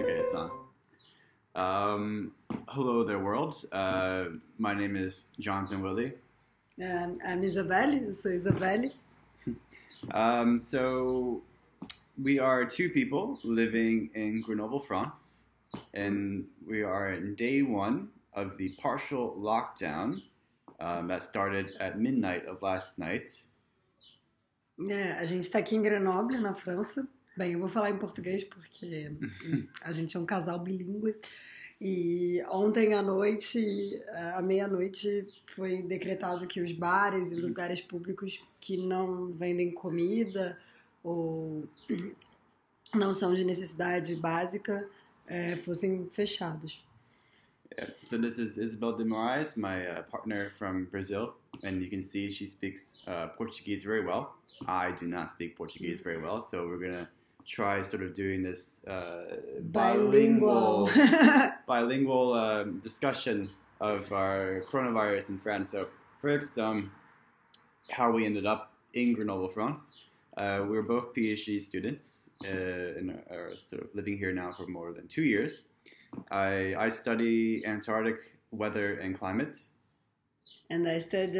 Okay, it's on. Hello there, world. My name is Jonathan Willie. I'm Isabelle, eu sou Isabelle. So we are two people living in Grenoble, France, and we are in day one of the partial lockdown that started at midnight of last night. A gente está aqui em Grenoble, na França. Bem, eu vou falar em português porque a gente é um casal bilíngue. E ontem à noite, à meia-noite, foi decretado que os bares e lugares públicos que não vendem comida ou não são de necessidade básica fossem fechados. Yeah. So this is Isabel de Moraes, my partner from Brazil, and you can see she speaks Portuguese very well. I do not speak Portuguese very well, so we're gonna try sort of doing this bilingual discussion of our coronavirus in France. So first, how we ended up in Grenoble, France. We're both PhD students and are sort of living here now for more than 2 years. I study Antarctic weather and climate. And I studied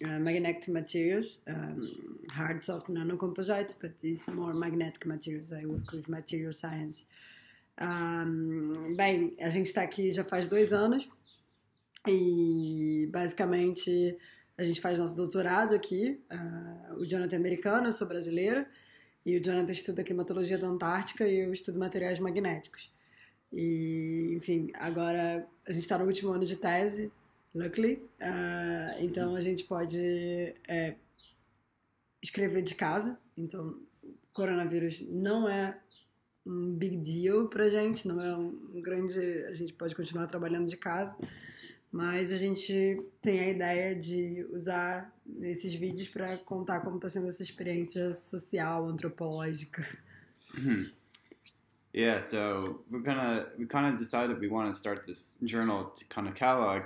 magnetic materials, hard, soft, nanocomposites, but it's more magnetic materials. I work with material science. Bem, a gente está aqui já faz 2 anos e basicamente a gente faz nosso doutorado aqui. O Jonathan é americano, eu sou brasileira, e o Jonathan estuda climatologia da Antártica e eu estudo materiais magnéticos. E, enfim, agora a gente está no último ano de tese, luckily, então a gente pode escrever de casa. Então, o coronavírus não é um big deal pra gente, não é um grande... A gente pode continuar trabalhando de casa, mas a gente tem a ideia de usar esses vídeos para contar como está sendo essa experiência social, antropológica. Yeah, so we kind of decided we want to start this journal to kind of catalog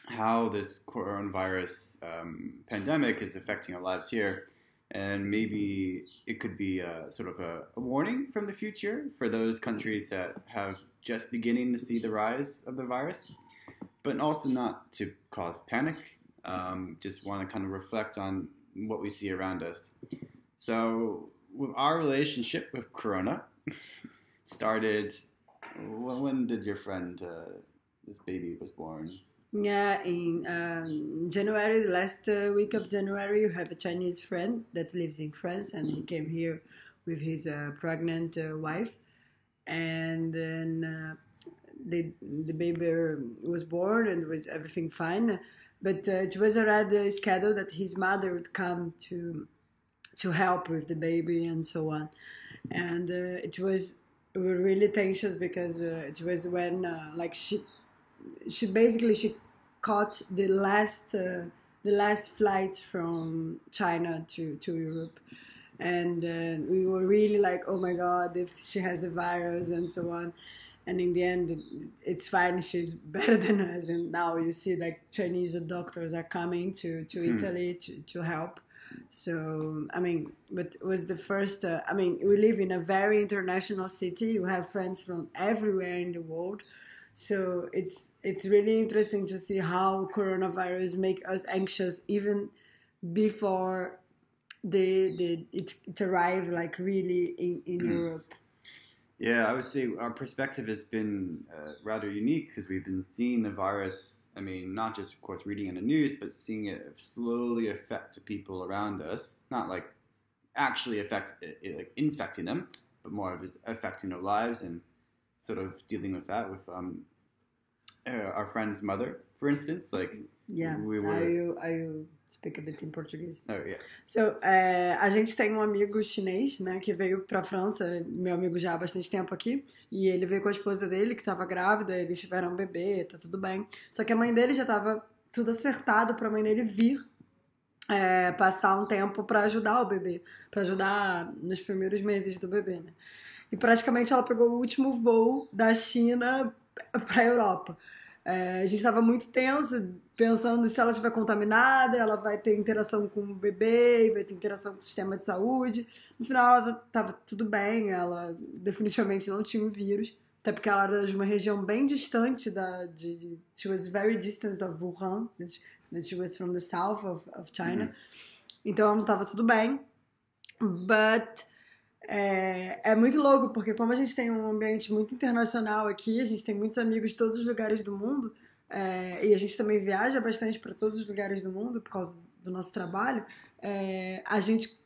how this coronavirus pandemic is affecting our lives here, and maybe it could be sort of a warning from the future for those countries that have just beginning to see the rise of the virus, but also not to cause panic. Just want to kind of reflect on what we see around us. So with our relationship with Corona started, when did your friend, this baby was born? Yeah, in January, the last week of January, you have a Chinese friend that lives in France, and he came here with his pregnant wife, and then the baby was born and was everything fine, but it was already scheduled that his mother would come to help with the baby and so on, and we were really tense because it was when like she caught the last flight from China to Europe, and we were really like, oh my god, if she has the virus and so on. And in the end, it's fine, she's better than us, and now you see like Chinese doctors are coming to Italy to help. So, I mean, but it was the first, I mean, we live in a very international city. You have friends from everywhere in the world. So it's really interesting to see how coronavirus make us anxious even before it arrived like really in Europe. Yeah, I would say our perspective has been rather unique because we've been seeing the virus, I mean, not just, of course, reading in the news, but seeing it slowly affect the people around us. Not like actually like infecting them, but more of it affecting their lives and sort of dealing with that with our friend's mother, for instance. Like, yeah, we were... Are you speak a bit in Portuguese? Oh, yeah. So, a gente tem um amigo chinês, né, que veio pra França, meu amigo já há bastante tempo aqui, e ele veio com a esposa dele, que estava grávida, eles tiveram um bebê, tá tudo bem. Só que a mãe dele já tava tudo acertado pra mãe dele vir passar um tempo pra ajudar o bebê, pra ajudar nos primeiros meses do bebê, né. E praticamente ela pegou o último voo da China pra Europa. A gente estava muito tenso, pensando se ela estiver contaminada, ela vai ter interação com o bebê, vai ter interação com o sistema de saúde. No final, ela estava tudo bem, ela definitivamente não tinha o vírus, até porque ela era de uma região bem distante she was very distant of Wuhan, that she was from the south of China. Então estava tudo bem, but é muito louco, porque como a gente tem um ambiente muito internacional aqui, a gente tem muitos amigos de todos os lugares do mundo, e a gente também viaja bastante para todos os lugares do mundo por causa do nosso trabalho, a gente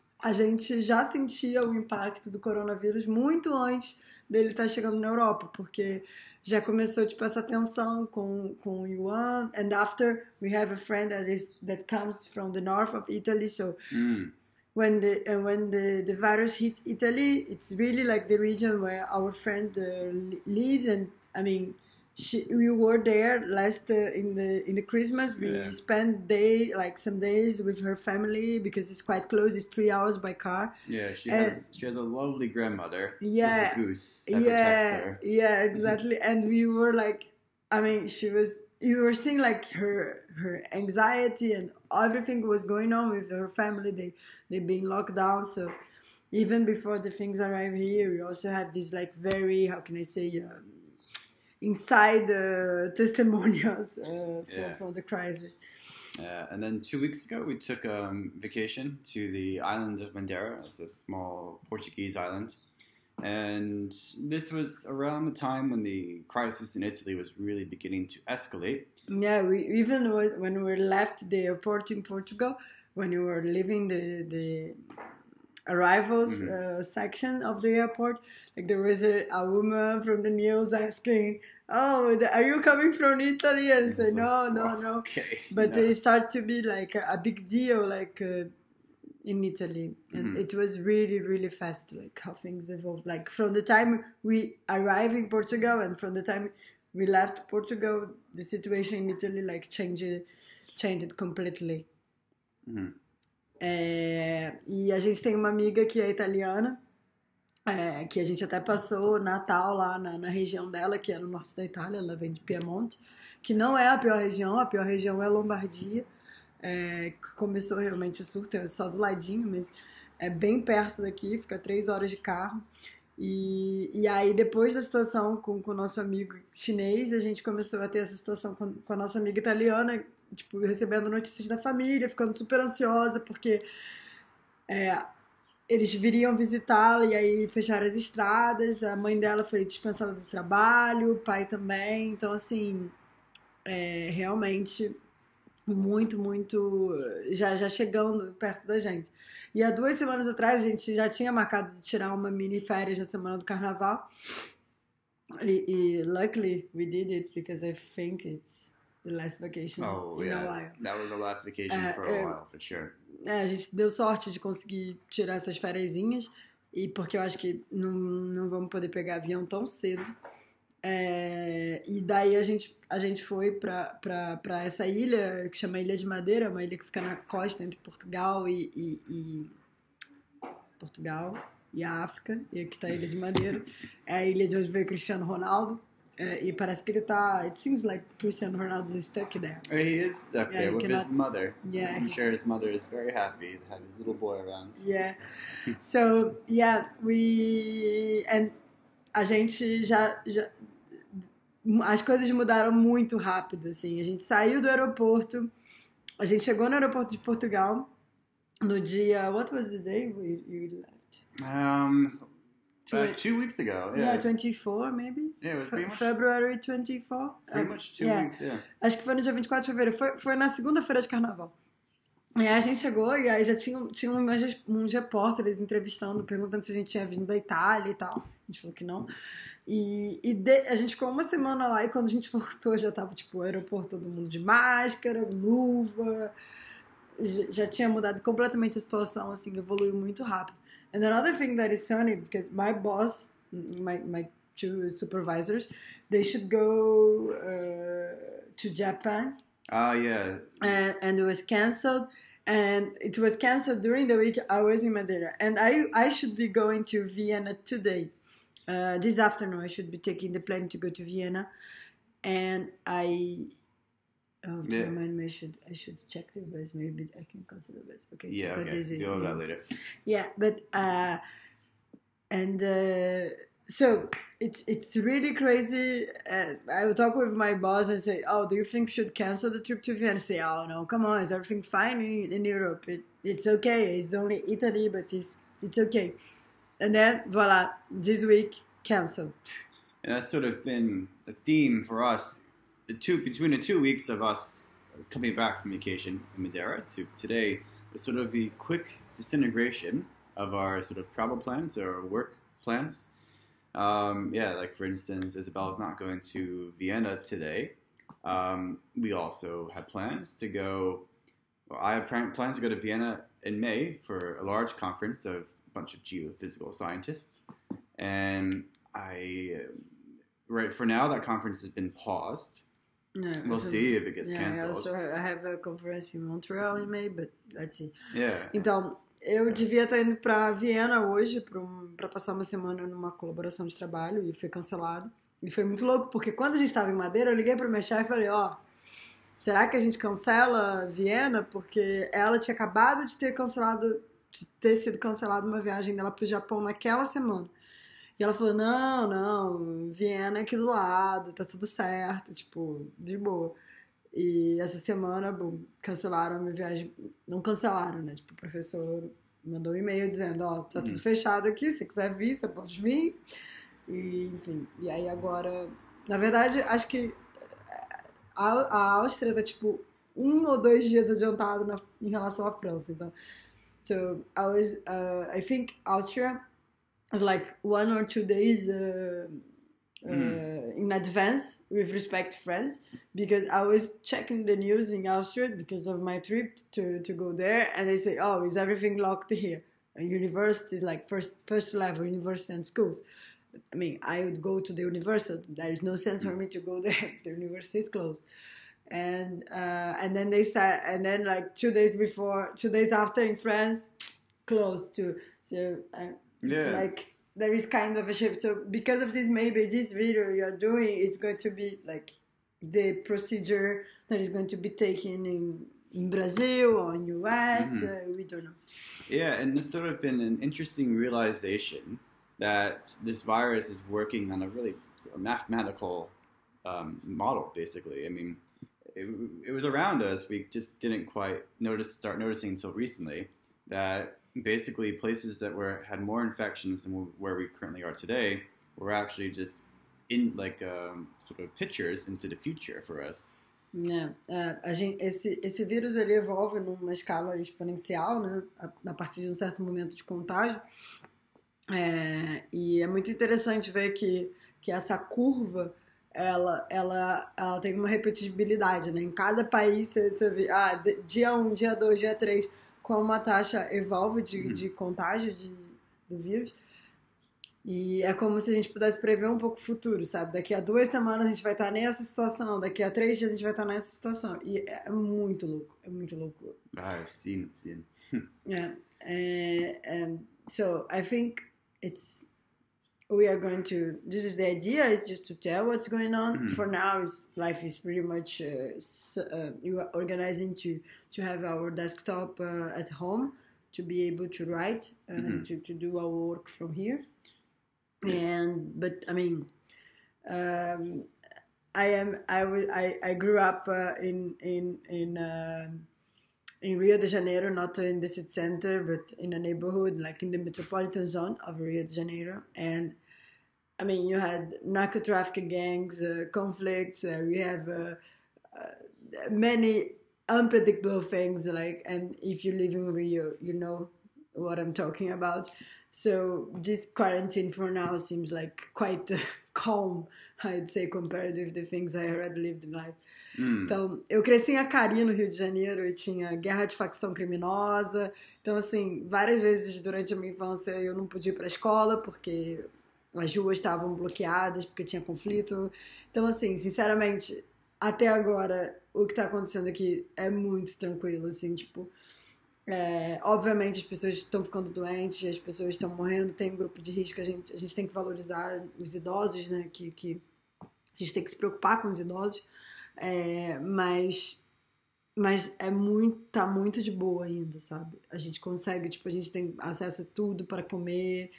já sentia o impacto do coronavírus muito antes dele estar chegando na Europa, porque já começou tipo essa tensão com o yuan, and after we have a friend that comes from the north of Italy, so when the virus hit Italy, it's really like the region where our friend lives, and I mean we were there last in the Christmas. We spent some days with her family because it's quite close. It's 3 hours by car. Yeah, she has a lovely grandmother. Yeah, with a goose that protects her. Yeah, exactly. And we were like, I mean, you were seeing like her anxiety and everything was going on with her family. They being locked down. So even before the things arrive here, we also have this like very, how can I say, inside testimonials from the crisis. And then 2 weeks ago, we took a vacation to the island of Madeira. It's a small Portuguese island. And this was around the time when the crisis in Italy was really beginning to escalate. Yeah, when we left the airport in Portugal, when we were leaving the arrivals section of the airport, like there was a woman from the news asking, "Oh, are you coming from Italy?" And say, "No." Okay. But they start to be like a big deal, like in Italy, and it was really, really fast, like how things evolved. Like from the time we arrived in Portugal and from the time we left Portugal, the situation in Italy like changed completely. E a gente tem uma amiga que é italiana, que a gente até passou o Natal lá na região dela, que é no norte da Itália. Ela vem de Piemonte, que não é a pior região é Lombardia, que começou realmente o surto, é só do ladinho, mas é bem perto daqui, fica 3 horas de carro. E aí depois da situação com o nosso amigo chinês, a gente começou a ter essa situação com a nossa amiga italiana, tipo, recebendo notícias da família, ficando super ansiosa, porque eles viriam visitá-la e aí fecharam as estradas, a mãe dela foi dispensada do trabalho, o pai também, então assim, realmente muito, muito, já chegando perto da gente. E há 2 semanas atrás a gente já tinha marcado de tirar uma mini férias na semana do carnaval, e luckily we did it because I think it's the last vacation in a while. That was the last vacation for a while, for sure. A gente deu sorte de conseguir tirar essas fériasinhas, e porque eu acho que não vamos poder pegar avião tão cedo. E daí a gente foi pra essa ilha que chama Ilha de Madeira, uma ilha que fica na costa entre Portugal e a África, e aqui tá a Ilha de Madeira. É a ilha de onde veio Cristiano Ronaldo. E parece que ele tá... It seems like Cristiano Ronaldo is stuck there. He is stuck there with his mother. Yeah. I'm sure his mother is very happy to have his little boy around. Yeah. So, yeah, and a gente já... As coisas mudaram muito rápido, assim. A gente saiu do aeroporto, a gente chegou no aeroporto de Portugal no dia... What was the day we left? 2 weeks ago. Yeah, 24, maybe? Yeah, it was pretty much... February 24? Pretty much 2 weeks, yeah. Acho que foi no dia 24 de fevereiro. Foi na segunda-feira de carnaval. E aí a gente chegou e aí já tinha uns repórteres entrevistando, perguntando se a gente tinha vindo da Itália e tal. A gente falou que não. A gente ficou 1 semana lá e quando a gente voltou já tava, tipo, o aeroporto, todo mundo de máscara, luva. Já tinha mudado completamente a situação, assim, evoluiu muito rápido. And another thing that is funny, because my boss, my 2 supervisors, they should go to Japan. Oh, yeah. And it was cancelled. And it was cancelled during the week I was in Madeira. And I should be going to Vienna today. This afternoon I should be taking the plane to go to Vienna. And remind me, I should check the bus. Maybe I can cancel the bus. Okay. Yeah, okay. Deal with that later. Yeah, but So it's really crazy. I will talk with my boss and say, "Oh, do you think we should cancel the trip to Vienna?" Say, "Oh no, come on, is everything fine in Europe? It's okay. It's only Italy, but it's okay." And then voila, this week cancel. And that's sort of been a theme for us. Between the 2 weeks of us coming back from vacation in Madeira to today was sort of the quick disintegration of our sort of travel plans or work plans. Yeah, like for instance, Isabella's not going to Vienna today. We also had plans to go. Well, I have plans to go to Vienna in May for a large conference of a bunch of geophysical scientists, and right for now that conference has been paused. No, We'll see if it gets yeah, canceled. I have a conference in Montreal in May, but let's see. Yeah. Então, eu devia estar indo para Viena hoje para passar uma semana numa colaboração de trabalho e foi cancelado. E foi muito louco, porque quando a gente estava em Madeira, eu liguei para minha chefe e falei, ó, será que a gente cancela Viena? Porque ela tinha acabado de ter sido cancelada uma viagem dela para o Japão naquela semana. E ela falou, não, Viena é aqui do lado, tá tudo certo, tipo, de boa. E essa semana, bom, cancelaram a minha viagem. Não cancelaram, né? Tipo, o professor mandou um e-mail dizendo, ó, tá tudo fechado aqui, se você quiser vir, você pode vir. E, enfim, e aí agora... Na verdade, acho que a Áustria tá, tipo, 1 ou 2 dias adiantado em relação à França, então... So, I think Austria was like 1 or 2 days in advance with respect to France, because I was checking the news in Austria because of my trip to go there, and they say, oh, is everything locked here? And universities, like first level university and schools. I mean, I would go to the university. There is no sense for me to go there. The university is closed. And then they said, and then like 2 days after in France, closed too. So it's like there is kind of a shift. So because of this, maybe this video you're doing is going to be like the procedure that is going to be taken in Brazil or in U.S. We don't know. Yeah, and it's sort of been an interesting realization that this virus is working on a really sort of mathematical model, basically. I mean, it was around us. We just didn't quite start noticing until recently that basically places that had more infections than where we currently are today were actually just in like sort of pictures into the future for us. Esse vírus ele evolve numa escala exponencial, né, a partir de um certo momento de contágio. E é muito interessante ver que essa curva ela tem uma repetibilidade, né? Em cada país você vê, dia 1, dia 2, dia 3, como a taxa evolve de contágio do vírus. E é como se a gente pudesse prever um pouco o futuro, sabe? Daqui a 2 semanas a gente vai estar nessa situação, daqui a 3 dias a gente vai estar nessa situação. E é muito louco, é muito louco. Sim. Yeah. And so I think we are going to, this is the idea, is just to tell what's going on. For now, life is pretty much you are organizing to have our desktop at home, to be able to write and to do our work from here. But I mean, I grew up in Rio de Janeiro, not in the city center, but in a neighborhood, like in the metropolitan zone of Rio de Janeiro. And I mean, you had narco-trafficking gangs, conflicts. We have many unpredictable things. And if you live in Rio, you know what I'm talking about. So this quarantine for now seems like quite calm, I'd say, compared with the things I already lived in life. Então, eu cresci em Acari, no Rio de Janeiro, e tinha guerra de facção criminosa. Então, assim, várias vezes durante a minha infância eu não podia ir para a escola porque as ruas estavam bloqueadas, porque tinha conflito. Então, assim, sinceramente, até agora, o que está acontecendo aqui é muito tranquilo, assim, tipo... obviamente as pessoas estão ficando doentes, as pessoas estão morrendo, tem um grupo de risco, a gente tem que valorizar os idosos, né, que a gente tem que se preocupar com os idosos. Mas tá muito de boa ainda, sabe? A gente consegue, tipo, a gente tem acesso a tudo para comer,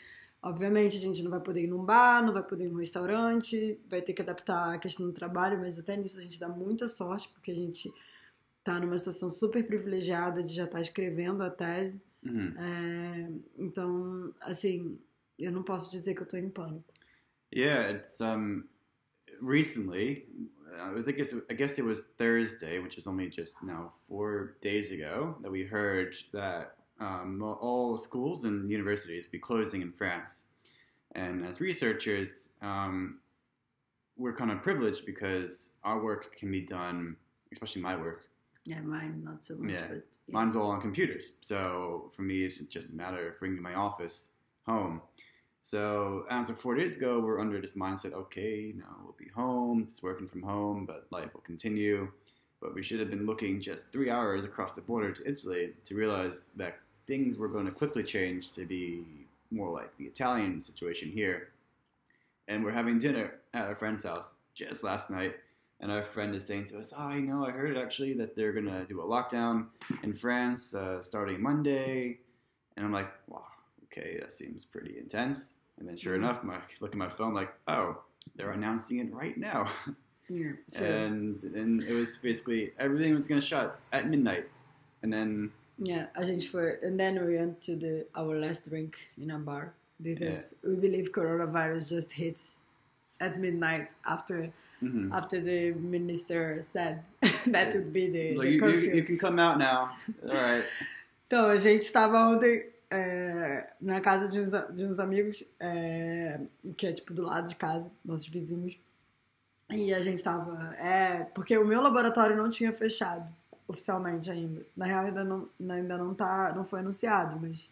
Obviamente a gente não vai poder ir num bar, não vai poder ir num restaurante, vai ter que adaptar a questão do trabalho, mas até nisso a gente dá muita sorte, porque a gente tá numa situação super privilegiada de já estar escrevendo a tese. Então, assim, eu não posso dizer que eu tô em pânico. Yeah, it's recently, I guess it was Thursday, which was only just now 4 days ago, that we heard that all schools and universities be closing in France. And as researchers, we're kind of privileged because our work can be done, especially my work. Yeah, mine not so much. Yeah, but mine's all on computers. So for me, it's just a matter of bringing my office home. So as of 4 days ago, we're under this mindset, okay, no, we'll be home, just working from home, but life will continue. But we should have been looking just 3 hours across the border to Italy to realize that things were going to quickly change to be more like the Italian situation here. And we're having dinner at a friend's house just last night, and our friend is saying to us, oh, I heard actually that they're going to do a lockdown in France starting Monday. And I'm like, wow, okay, that seems pretty intense. And then sure enough, I look at my phone like, oh, they're announcing it right now. Yeah, so. And it was basically everything was going to shut at midnight. And then... Yeah, a gente foi, and then we went to our last drink in a bar because we believe coronavirus just hits at midnight after the minister said that would be the curfew. You can come out now. All right. Então, a gente estava ontem na casa de uns amigos, que é tipo do lado de casa, nossos vizinhos. E a gente estava... porque o meu laboratório não tinha fechado oficialmente ainda. Na real, ainda não foi anunciado, mas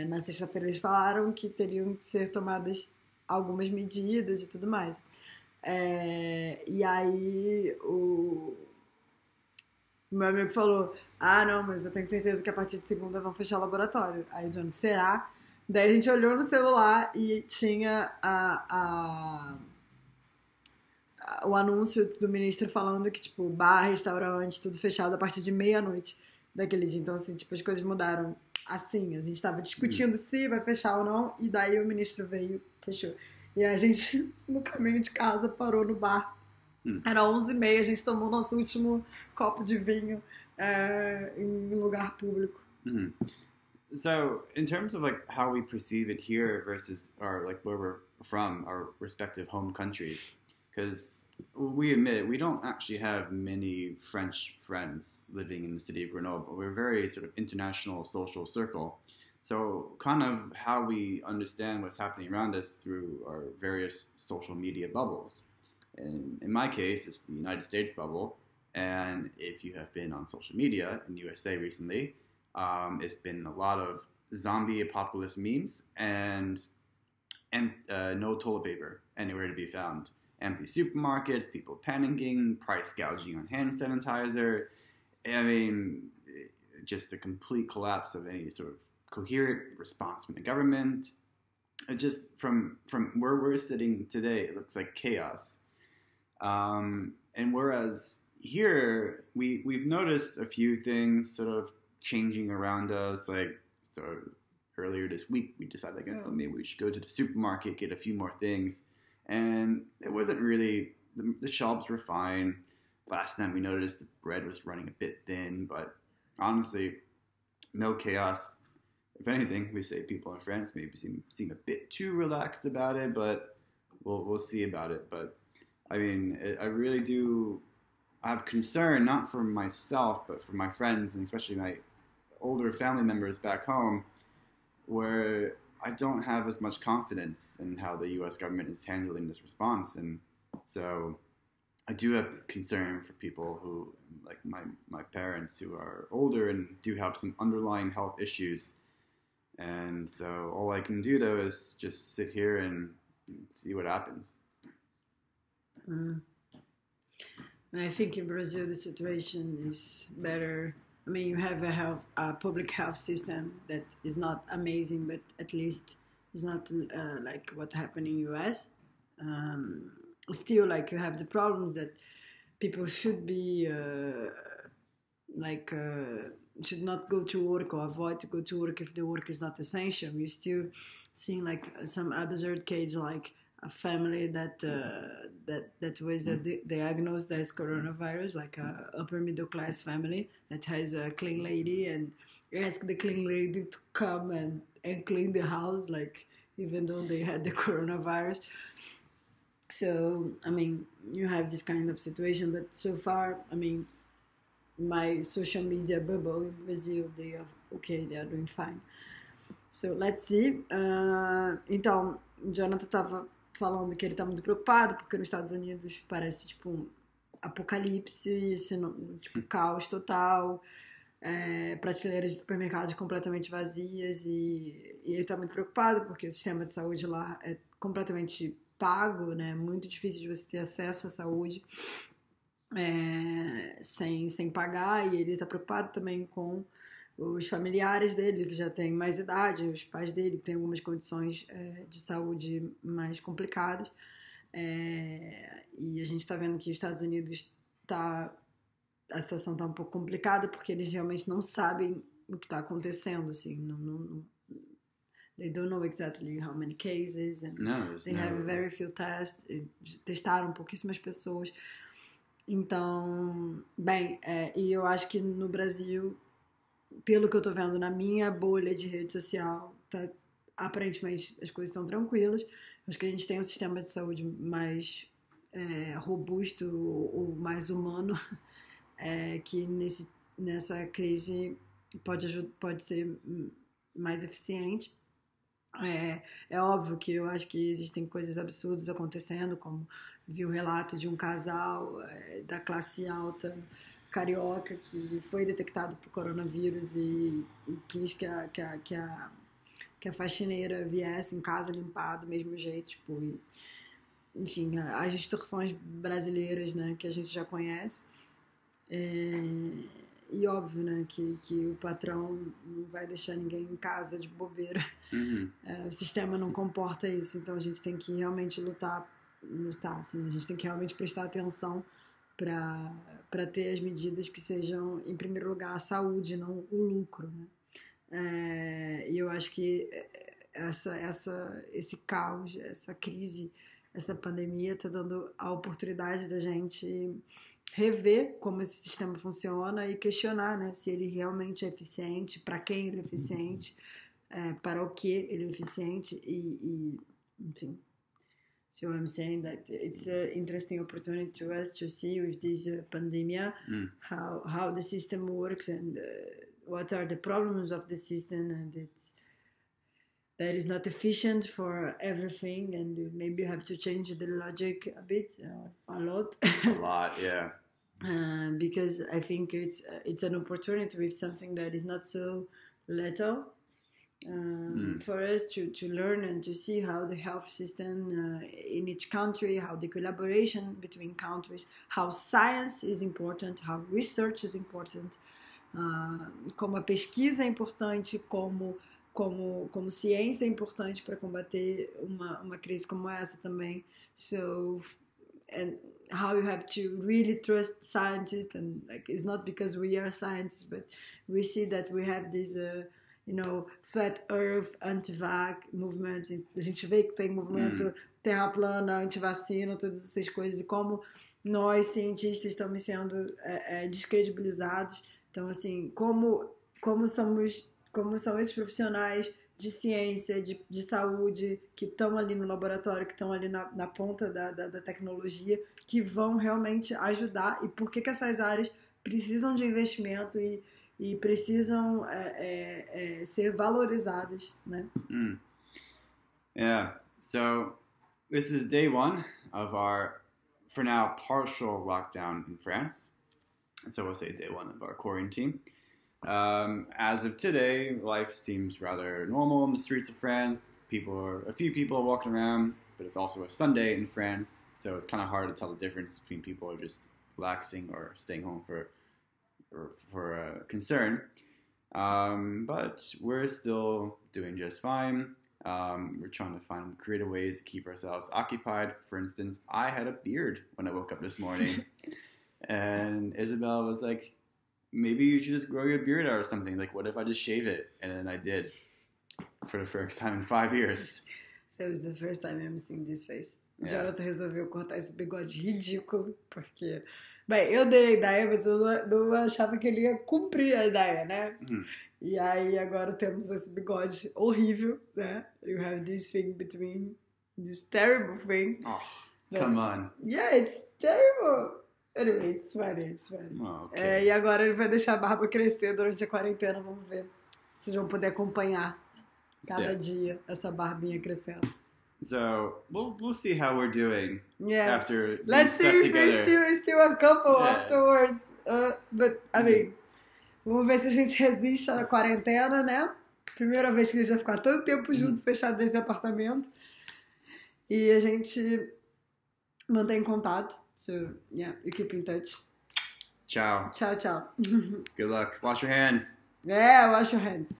na sexta-feira eles falaram que teriam que ser tomadas algumas medidas e tudo mais. E aí o meu amigo falou, não, mas eu tenho certeza que a partir de segunda vão fechar o laboratório. Aí, de onde será? Daí a gente olhou no celular e tinha o anúncio do ministro falando que, tipo, bar, restaurante, tudo fechado a partir de meia-noite daquele dia. Então, assim, tipo, as coisas mudaram assim. A gente tava discutindo se vai fechar ou não, e daí o ministro veio, fechou. E a gente, no caminho de casa, parou no bar. Era 11h30, a gente tomou nosso último copo de vinho em lugar público. So, in terms of like how we perceive it here versus where we're from, our respective home countries, because we admit we don't actually have many French friends living in the city of Grenoble. We're a very sort of international social circle. So kind of how we understand what's happening around us through our various social media bubbles. And in my case, it's the United States bubble. And if you have been on social media in U.S.A. recently, it's been a lot of zombie apocalypse memes and no toilet paper anywhere to be found. Empty supermarkets, people panicking, price gouging on hand sanitizer. I mean, just a complete collapse of any sort of coherent response from the government. It just from where we're sitting today, it looks like chaos. And whereas here we've noticed a few things sort of changing around us. Like earlier this week, we decided like, oh, maybe we should go to the supermarket, get a few more things. And it wasn't really, the shelves were fine. Last time we noticed the bread was running a bit thin, but honestly, no chaos. If anything, we say people in France maybe seem a bit too relaxed about it, but we'll see about it. But I mean, I really do have concern, not for myself, but for my friends, and especially my older family members back home, where I don't have as much confidence in how the U.S. government is handling this response. And so I do have concern for people who, like my parents who are older and do have some underlying health issues. And so all I can do, though, is just sit here and see what happens. And I think in Brazil the situation is better. I mean, you have a public health system that is not amazing, but at least it's not like what happened in U.S. Still, like, you have the problems that people should be should not go to work or avoid to go to work if the work is not essential. We're still seeing like some absurd cases, like a family that was diagnosed as coronavirus, like a upper middle class family that has a clean lady and ask the clean lady to come and clean the house, like even though they had the coronavirus. So I mean, you have this kind of situation, but so far, I mean, my social media bubble in Brazil, they are okay, they are doing fine. So let's see. Então, o Jonathan estava falando que ele está muito preocupado porque nos Estados Unidos parece tipo um apocalipse, tipo caos total, prateleiras de supermercados completamente vazias e ele está muito preocupado porque o sistema de saúde lá é completamente pago, né? Muito difícil de você ter acesso à saúde sem pagar, e ele está preocupado também com os familiares dele, que já têm mais idade, os pais dele, que têm algumas condições de saúde mais complicadas. E a gente está vendo que os Estados Unidos a situação está um pouco complicada, porque eles realmente não sabem o que está acontecendo, assim, they don't know exactly how many cases, and they have very few tests, testaram pouquíssimas pessoas. Então, bem, e eu acho que no Brasil, pelo que eu tô vendo na minha bolha de rede social, aparentemente as coisas estão tranquilas. Acho que a gente tem um sistema de saúde mais robusto ou mais humano, que nessa crise pode ser mais eficiente. É óbvio que eu acho que existem coisas absurdas acontecendo, como vi o relato de um casal da classe alta carioca que foi detectado por coronavírus e quis que a faxineira viesse em casa limpar do mesmo jeito, tipo, enfim, as distorções brasileiras, né, que a gente já conhece. E óbvio, né, que o patrão não vai deixar ninguém em casa de bobeira. Uhum. O sistema não comporta isso, então a gente tem que realmente lutar assim, a gente tem que realmente prestar atenção para ter as medidas que sejam, em primeiro lugar, a saúde, não o lucro, né? E eu acho que esse caos, essa crise, essa pandemia está dando a oportunidade da gente rever como esse sistema funciona e questionar, né, se ele realmente é eficiente, para quem ele é eficiente, para o que ele é eficiente e enfim. So I'm saying that it's an interesting opportunity to us to see with this pandemia how the system works and what are the problems of the system, and that is not efficient for everything, and maybe you have to change the logic a bit, a lot. A lot, yeah. Because I think it's an opportunity with something that is not so lethal. For us to learn and to see how the health system in each country, how the collaboration between countries, how science is important, how research is important, como a pesquisa é importante, como ciência é importante para combater uma crise como essa também. So, and how you have to really trust scientists, and like it's not because we are scientists, but we see that we have these flat earth, anti-vax movements. A gente vê que tem movimento terra plana, anti-vacina, todas essas coisas, e como nós, cientistas, estamos sendo descredibilizados. Então, assim, como são esses profissionais de ciência, de saúde, que estão ali no laboratório, que estão ali na ponta da tecnologia, que vão realmente ajudar, e por que essas áreas precisam de investimento e precisam ser valorizadas, né? Yeah, so this is day one of our, for now, partial lockdown in France. So we'll say day one of our quarantine. As of today, life seems rather normal in the streets of France. A few people are walking around, but it's also a Sunday in France, so it's kind of hard to tell the difference between people who are just relaxing or staying home for concern. But we're still doing just fine. We're trying to find creative ways to keep ourselves occupied. For instance, I had a beard when I woke up this morning. And Isabel was like, maybe you should just grow your beard out or something. Like, what if I just shave it? And then I did for the first time in 5 years. So it was the first time I'm seeing this face. O Yeah. Jonathan resolveu cortar esse bigode ridículo, porque... Bem, eu dei a ideia, mas eu não achava que ele ia cumprir a ideia, né? E aí agora temos esse bigode horrível, né? You have this thing between, this terrible thing. Oh, come on. Yeah, it's terrible. Anyway, it's funny. Oh, okay. E agora ele vai deixar a barba crescer durante a quarentena, vamos ver. Vocês vão poder acompanhar cada dia essa barbinha crescendo. So we'll see how we're doing after Let's see if we're still a couple afterwards. But I mean, vamos ver se a gente resiste à quarentena, né? Primeira vez que a gente vai ficar tanto tempo junto, fechado nesse apartamento. E a gente mantém contato. So yeah, we keep in touch. Ciao. Tchau. Good luck. Wash your hands. Wash your hands.